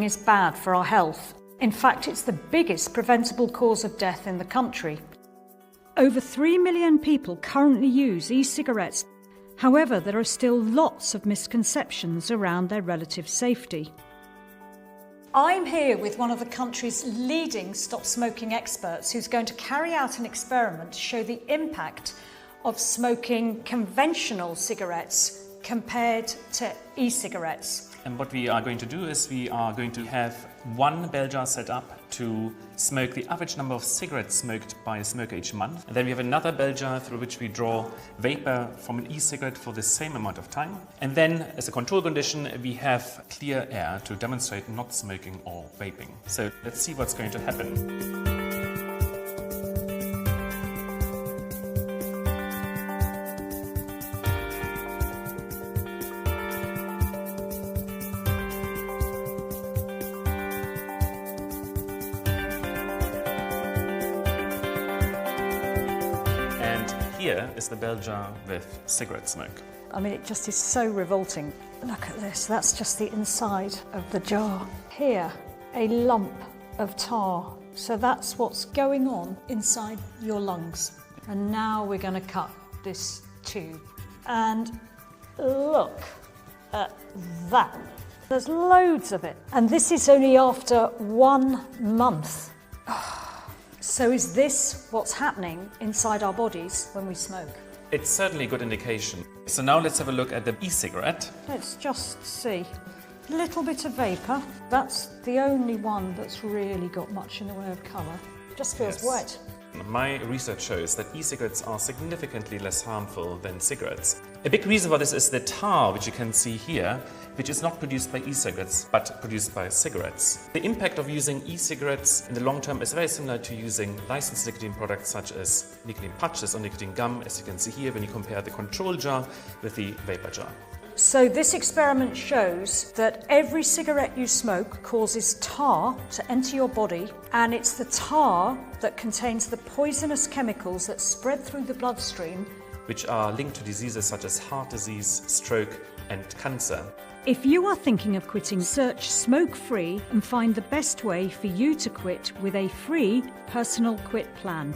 is bad for our health. In fact, it's the biggest preventable cause of death in the country. Over 3 million people currently use e-cigarettes. However, there are still lots of misconceptions around their relative safety. I'm here with one of the country's leading stop smoking experts who's going to carry out an experiment to show the impact of smoking conventional cigarettes compared to e-cigarettes. And what we are going to do is we are going to have one bell jar set up to smoke the average number of cigarettes smoked by a smoker each month. And then we have another bell jar through which we draw vapor from an e-cigarette for the same amount of time. And then, as a control condition, we have clear air to demonstrate not smoking or vaping. So let's see what's going to happen. Here is the bell jar with cigarette smoke. I mean, it just is so revolting. Look at this, that's just the inside of the jar. Here, a lump of tar. So that's what's going on inside your lungs. And now we're going to cut this tube. And look at that. There's loads of it. And this is only after 1 month. So is this what's happening inside our bodies when we smoke? It's certainly a good indication. So now let's have a look at the e-cigarette. Let's just see. A little bit of vapour. That's the only one that's really got much in the way of colour. Just feels wet. My research shows that e-cigarettes are significantly less harmful than cigarettes. A big reason for this is the tar, which you can see here, which is not produced by e-cigarettes, but produced by cigarettes. The impact of using e-cigarettes in the long term is very similar to using licensed nicotine products such as nicotine patches or nicotine gum, as you can see here when you compare the control jar with the vapor jar. So this experiment shows that every cigarette you smoke causes tar to enter your body, and it's the tar that contains the poisonous chemicals that spread through the bloodstream, which are linked to diseases such as heart disease, stroke and cancer. If you are thinking of quitting, search Smoke Free and find the best way for you to quit with a free personal quit plan.